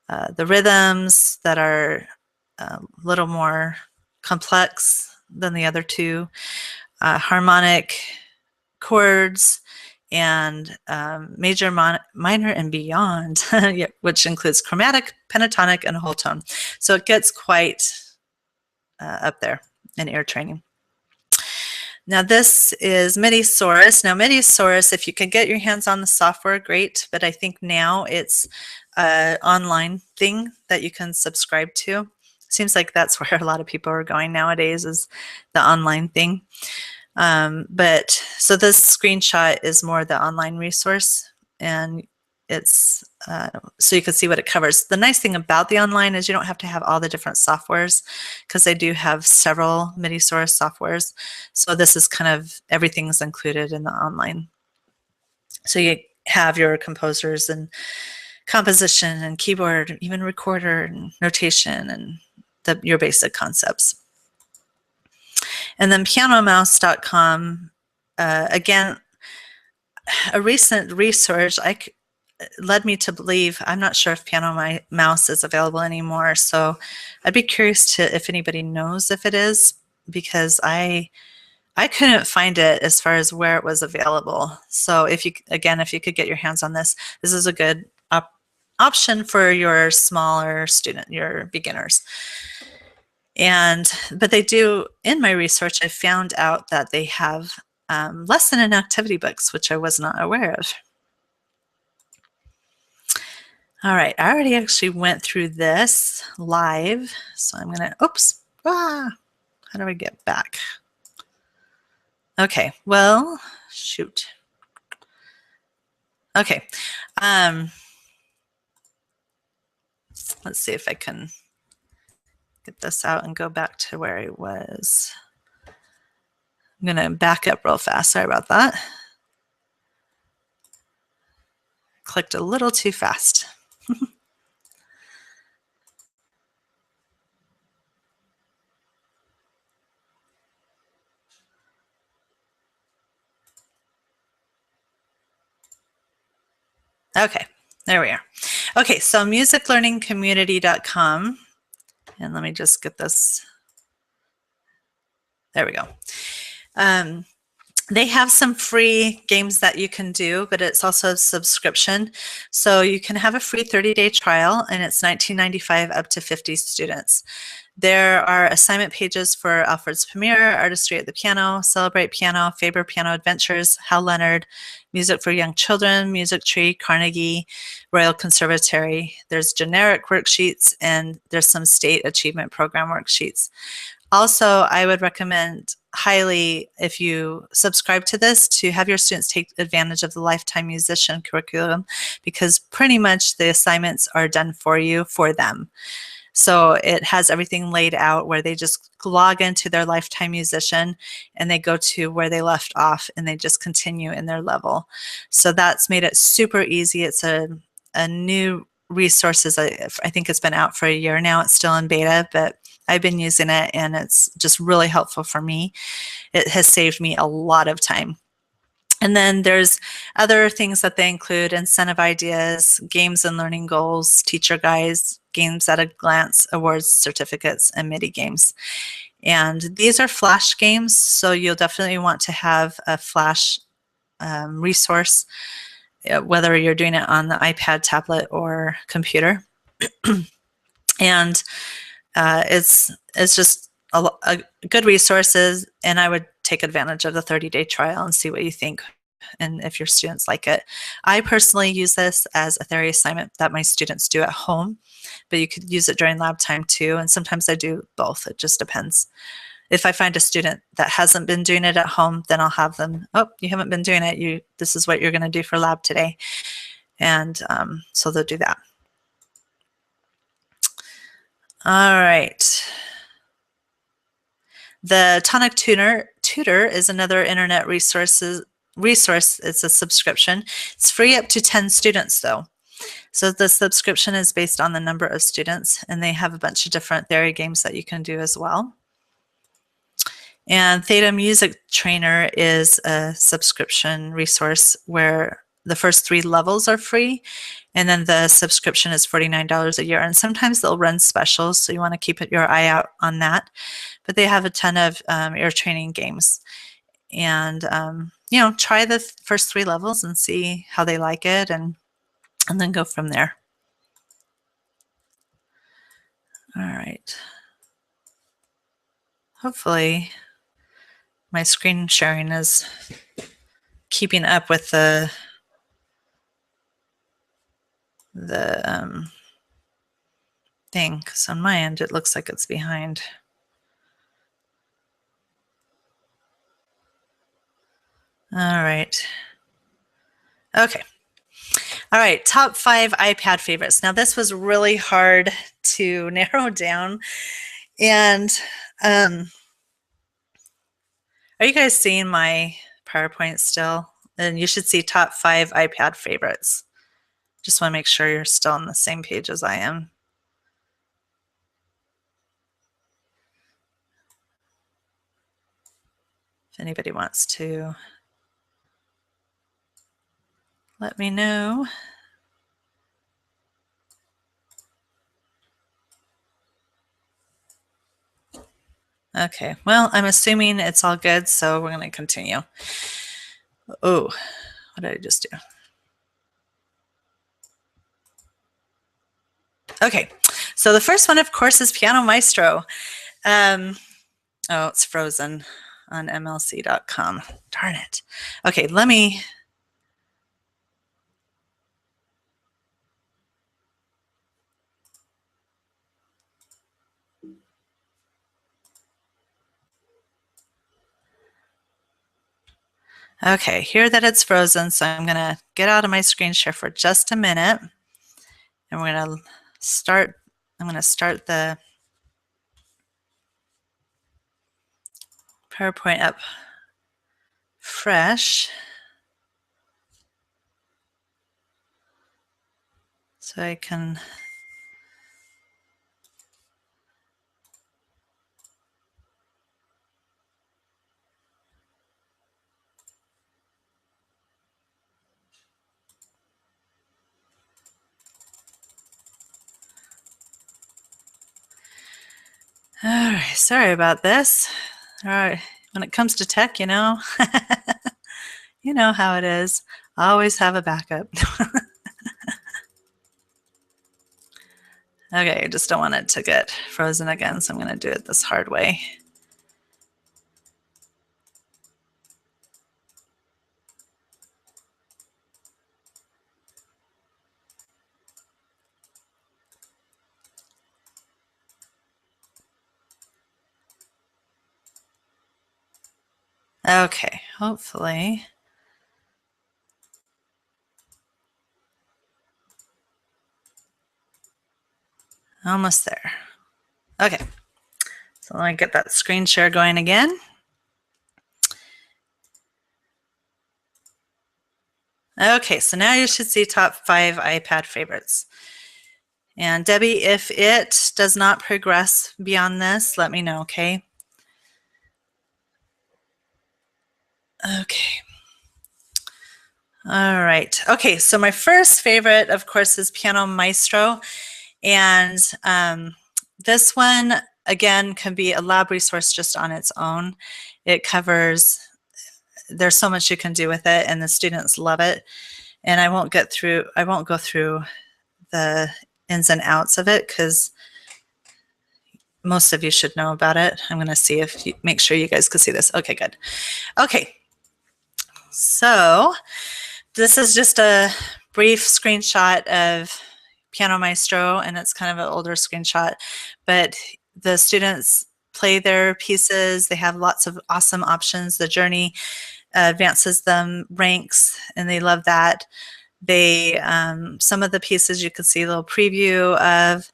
the rhythms that are a little more complex than the other two, harmonic chords, and major, minor, and beyond, which includes chromatic, pentatonic, and whole tone. So it gets quite up there in ear training. Now this is Midisaurus. Now Midisaurus, if you can get your hands on the software, great. But I think now it's an online thing that you can subscribe to. Seems like that's where a lot of people are going nowadays, is the online thing. But so this screenshot is more the online resource, and it's so you can see what it covers. The nice thing about the online is you don't have to have all the different softwares, because they do have several Midisaurus softwares. So this is kind of everything's included in the online. So you have your composers and composition and keyboard, even recorder and notation and your basic concepts. And then pianomouse.com, again, a recent research led me to believe, I'm not sure if Piano Mouse is available anymore, so I'd be curious to if anybody knows if it is, because I couldn't find it as far as where it was available. So if you could get your hands on this, this is a good option for your smaller student, your beginners. But they do, in my research, I found out that they have lesson and activity books, which I was not aware of. All right, I already actually went through this live, so I'm gonna, oops, how do I get back? Okay, well, shoot. Okay, let's see if I can get this out and go back to where I was. I'm gonna back up real fast, sorry about that. Clicked a little too fast. Okay, there we are. Okay, so musiclearningcommunity.com, and let me just get this. There we go. They have some free games that you can do, but it's also a subscription. So you can have a free 30-day trial, and it's $19.95 up to 50 students. There are assignment pages for Alfred's Premiere, Artistry at the Piano, Celebrate Piano, Faber Piano Adventures, Hal Leonard, Music for Young Children, Music Tree, Carnegie, Royal Conservatory. There's generic worksheets, and there's some state achievement program worksheets. Also, I would recommend highly, if you subscribe to this, to have your students take advantage of the Lifetime Musician curriculum, because pretty much the assignments are done for you, for them. So it has everything laid out where they just log into their Lifetime Musician and they go to where they left off and they just continue in their level. So that's made it super easy. It's a new resource. I think it's been out for a year now. It's still in beta, but I've been using it and it's just really helpful for me. It has saved me a lot of time. And then there's other things that they include: incentive ideas, games and learning goals, teacher guides, games at a glance, awards, certificates, and MIDI games. And these are Flash games, so you'll definitely want to have a Flash resource, whether you're doing it on the iPad, tablet, or computer. And it's just a good resources, and I would take advantage of the 30-day trial and see what you think and if your students like it. I personally use this as a theory assignment that my students do at home, but you could use it during lab time too, and sometimes I do both. It just depends. If I find a student that hasn't been doing it at home, then I'll have them, oh, you haven't been doing it, this is what you're going to do for lab today. And so they'll do that. All right. The Tonic Tutor is another internet resource. It's a subscription. It's free up to 10 students though. So the subscription is based on the number of students, and they have a bunch of different theory games that you can do as well. And Theta Music Trainer is a subscription resource where the first 3 levels are free, and then the subscription is $49 a year. And sometimes they'll run specials, so you want to keep your eye out on that. But they have a ton of ear training games. And, you know, try the first 3 levels and see how they like it, and then go from there. All right. Hopefully my screen sharing is keeping up with the thing, because on my end it looks like it's behind. All right. Okay. All right, top 5 iPad favorites. Now this was really hard to narrow down. And are you guys seeing my PowerPoint still? And you should see top 5 iPad favorites. Just want to make sure you're still on the same page as I am. If anybody wants to let me know. Okay, well, I'm assuming it's all good, so we're going to continue. Oh, what did I just do? Okay, so the first one, of course, is Piano Maestro. Oh, it's frozen on mlc.com. Darn it. Okay, let me... Okay, here that it's frozen, so I'm going to get out of my screen share for just a minute. And we're going to start, I'm going to start the PowerPoint up fresh. So I can all right, sorry about this. All right, when it comes to tech, you know, you know how it is. Always have a backup. Okay, I just don't want it to get frozen again, so I'm going to do it this hard way. Okay, hopefully. Almost there. Okay, so let me get that screen share going again. Okay, so now you should see top 5 iPad favorites. And Debbie, if it does not progress beyond this, let me know, okay? Okay. All right. Okay, so my first favorite, of course, is Piano Maestro. And this one, again, can be a lab resource just on its own. It covers, there's so much you can do with it, and the students love it. And I won't go through the ins and outs of it because most of you should know about it. I'm going to see if you, make sure you guys can see this. Okay, good. Okay, so this is just a brief screenshot of Piano Maestro, and it's kind of an older screenshot, but the students play their pieces. They have lots of awesome options. The journey advances them ranks, and they love that. They, some of the pieces you could see a little preview of.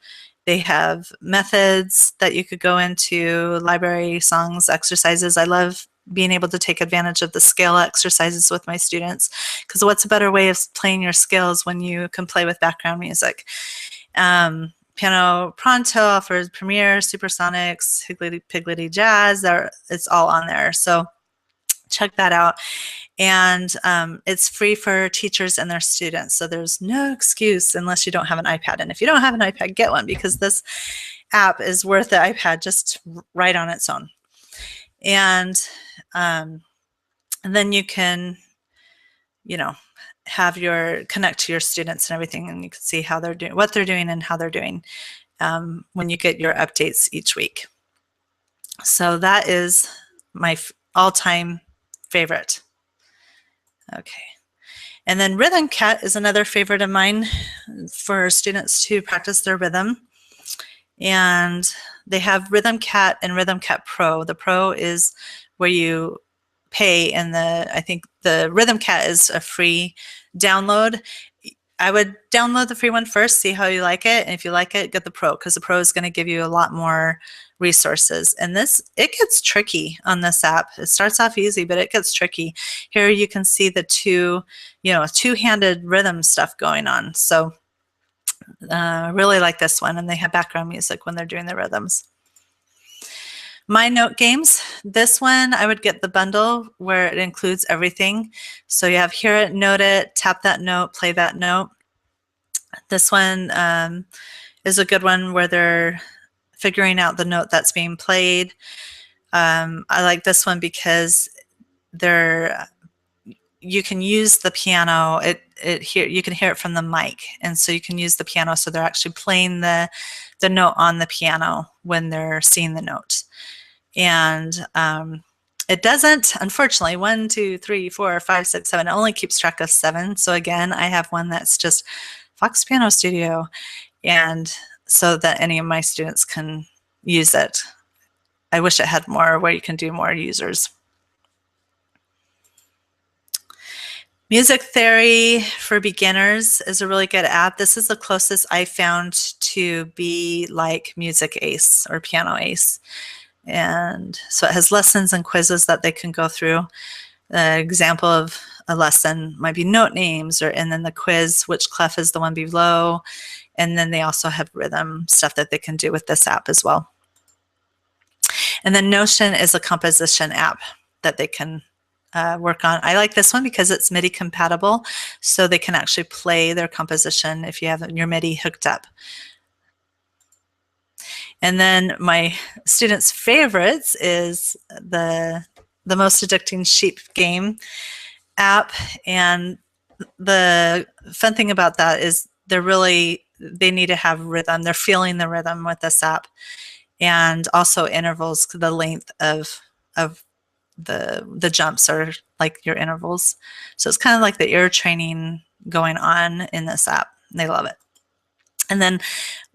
They have methods that you could go into, library, songs, exercises. I love being able to take advantage of the scale exercises with my students, because what's a better way of playing your scales when you can play with background music? Piano Pronto offers Premiere, Supersonics, Higgledy Piggledy Jazz. It's all on there, so check that out. And it's free for teachers and their students, so there's no excuse unless you don't have an iPad. And if you don't have an iPad, get one, because this app is worth the iPad just right on its own. And then you can, you know, have your connect to your students and everything, and you can see how they're doing, what they're doing, and how they're doing when you get your updates each week. So that is all-time favorite. Okay. And then Rhythm Cat is another favorite of mine for students to practice their rhythm. And they have Rhythm Cat and Rhythm Cat Pro. The Pro is where you pay, and I think the Rhythm Cat is a free download. I would download the free one first, see how you like it, and if you like it, get the Pro, because the Pro is going to give you a lot more resources. And it gets tricky on this app. It starts off easy, but it gets tricky. Here you can see the two-handed rhythm stuff going on. So really like this one, and they have background music when they're doing the rhythms. My Note games, this one I would get the bundle where it includes everything. So you have hear it, note it, tap that note, play that note. This one is a good one where they're figuring out the note that's being played. I like this one because you can use the piano. You can hear it from the mic, and so you can use the piano. So they're actually playing the note on the piano when they're seeing the note. And it doesn't, unfortunately, 1, 2, 3, 4, 5, 6, 7. It only keeps track of 7. So again, I have one that's just Foxx Piano Studio, and so that any of my students can use it. I wish it had more where you can do more users. Music Theory for Beginners is a really good app. This is the closest I found to be like Music Ace or Piano Ace. And so it has lessons and quizzes that they can go through. An example of a lesson might be note names, and then the quiz, which clef is the one below. And then they also have rhythm stuff that they can do with this app as well. And then Notion is a composition app that they can work on. I like this one because it's MIDI compatible, so they can actually play their composition if you have your MIDI hooked up. And then my students' favorites is the Most Addicting Sheep game app. And the fun thing about that is they need to have rhythm. They're feeling the rhythm with this app, and also intervals. The length of the jumps are like your intervals. So it's kind of like the ear training going on in this app. They love it. And then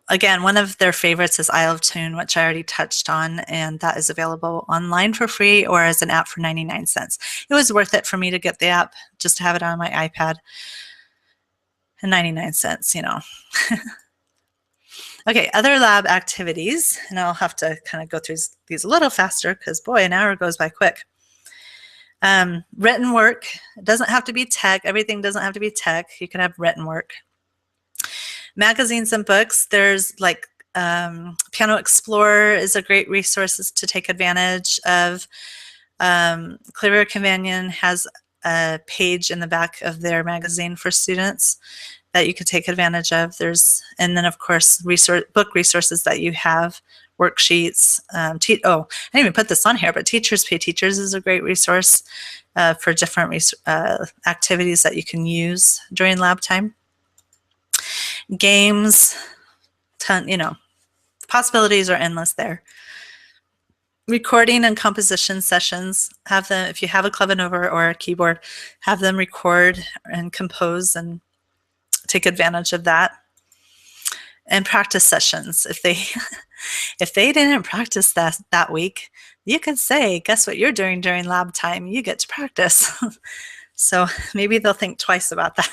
again, one of their favorites is Isle of Tune, which I already touched on, and that is available online for free or as an app for 99 cents. It was worth it for me to get the app just to have it on my iPad. And 99 cents, you know. Okay, other lab activities, and I'll have to kind of go through these a little faster because, boy, an hour goes by quick. Written work. It doesn't have to be tech. Everything doesn't have to be tech. You can have written work. Magazines and books. There's like Piano Explorer is a great resource to take advantage of. Clever Companion has a page in the back of their magazine for students that you could take advantage of. And then of course book resources that you have, worksheets. I didn't even put this on here, but Teachers Pay Teachers is a great resource for different activities that you can use during lab time. Games, possibilities are endless there. Recording and composition sessions, have them, if you have a Clevanova or a keyboard, have them record and compose and take advantage of that. And practice sessions. If they didn't practice that week, you could say, guess what you're doing during lab time? You get to practice. So maybe they'll think twice about that.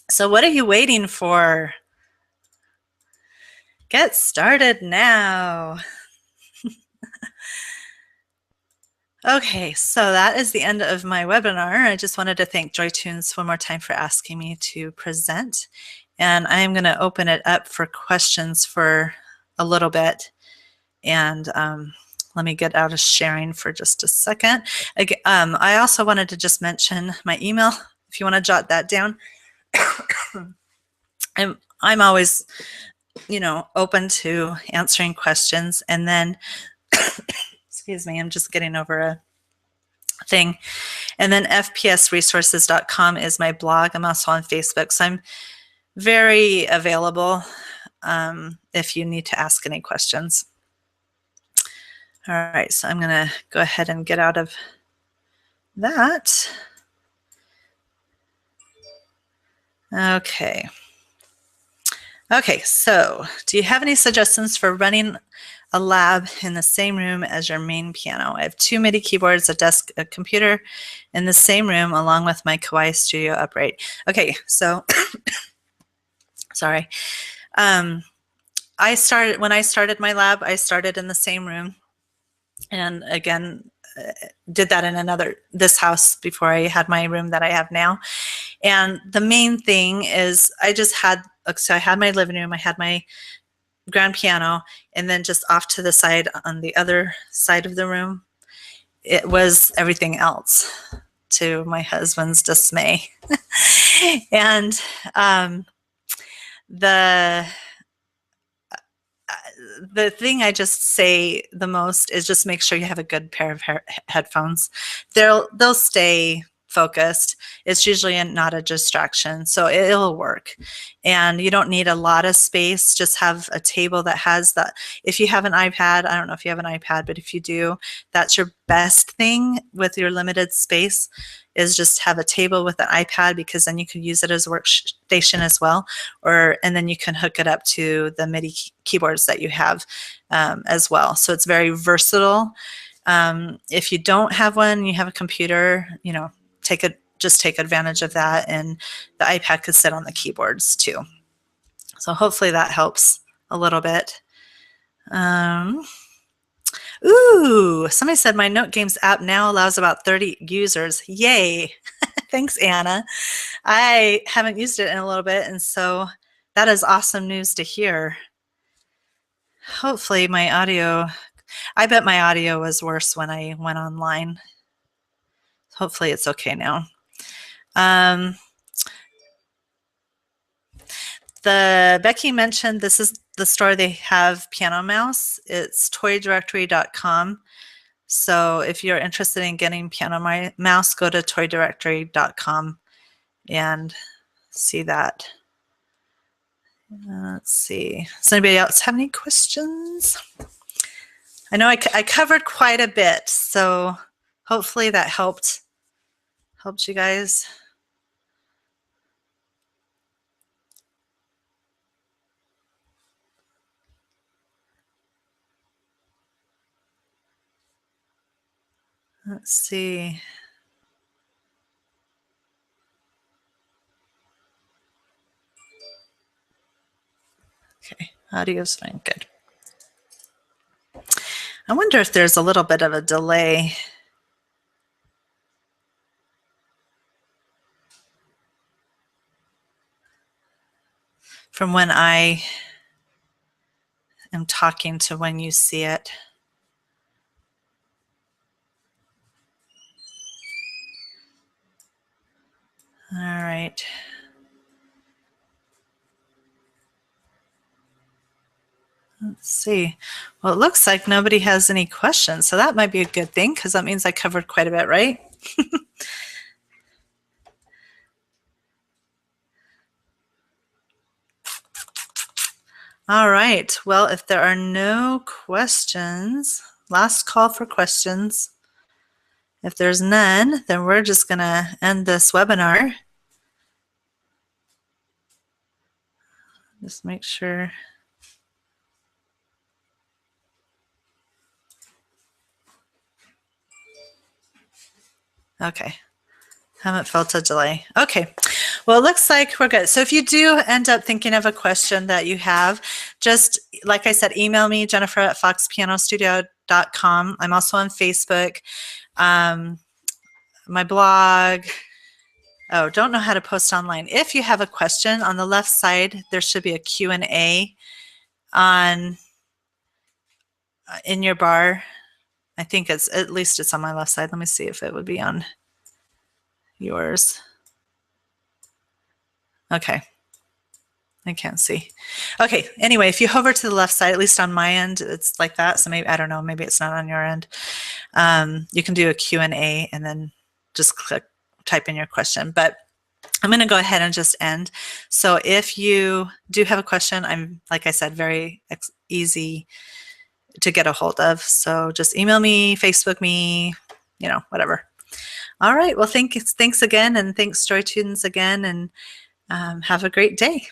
So what are you waiting for? Get started now. Okay, so that is the end of my webinar. I just wanted to thank JoyTunes one more time for asking me to present. And I am going to open it up for questions for a little bit. And let me get out of sharing for just a second. I also wanted to just mention my email, if you want to jot that down. I'm always, open to answering questions. And then, excuse me, I'm just getting over a thing. And then fpsresources.com is my blog. I'm also on Facebook, so I'm very available if you need to ask any questions. All right, so I'm going to go ahead and get out of that. Okay. Okay, so do you have any suggestions for running a lab in the same room as your main piano? I have 2 MIDI keyboards, a desk, a computer in the same room, along with my Kawaii Studio upright. Okay, so sorry. When I started my lab, I started in the same room, and again, did that in this house before I had my room that I have now. And the main thing is so I had my living room, I had my grand piano, and then just off to the side on the other side of the room, it was everything else, to my husband's dismay. And the the thing I just say the most is just make sure you have a good pair of headphones. They'll stay focused. It's usually not a distraction, so it'll work. And you don't need a lot of space. Just have a table that has that. If you have an iPad, I don't know if you have an iPad, but if you do, that's your best thing with your limited space, is just have a table with an iPad, because then you can use it as a workstation as well, and then you can hook it up to the MIDI keyboards that you have as well. So it's very versatile. If you don't have one, you have a computer, just take advantage of that, and the iPad could sit on the keyboards too. So hopefully that helps a little bit. Ooh, somebody said my Note Games app now allows about 30 users. Yay. Thanks, Anna. I haven't used it in a little bit, and so that is awesome news to hear. Hopefully my audio, I bet my audio was worse when I went online. Hopefully it's okay now. Becky mentioned this is the store they have Piano Mouse. It's toydirectory.com. So if you're interested in getting Piano Mouse, go to toydirectory.com and see that. Let's see. Does anybody else have any questions? I know I covered quite a bit, so hopefully that helped you guys. Let's see. Okay, audio's fine, good. I wonder if there's a little bit of a delay. From when I am talking to when you see it. All right. Let's see. Well, it looks like nobody has any questions, so that might be a good thing, because that means I covered quite a bit, right? All right. Well, if there are no questions, last call for questions. If there's none, then we're just going to end this webinar. Just make sure. Okay. Haven't felt a delay. Okay. Well, it looks like we're good. So if you do end up thinking of a question that you have, just like I said, email me, Jennifer@foxpianostudio.com. I'm also on Facebook. My blog. Oh, don't know how to post online. If you have a question, on the left side, there should be a Q&A in your bar. I think at least it's on my left side. Let me see if it would be on yours. Okay. I can't see. Okay. Anyway, if you hover to the left side, at least on my end, it's like that. So maybe, I don't know, maybe it's not on your end. You can do a Q&A and then just type in your question. But I'm going to go ahead and just end. So if you do have a question, I'm, like I said, very easy to get a hold of. So just email me, Facebook me, whatever. All right. Well, thanks again, and thanks Joy Tunes again, and have a great day.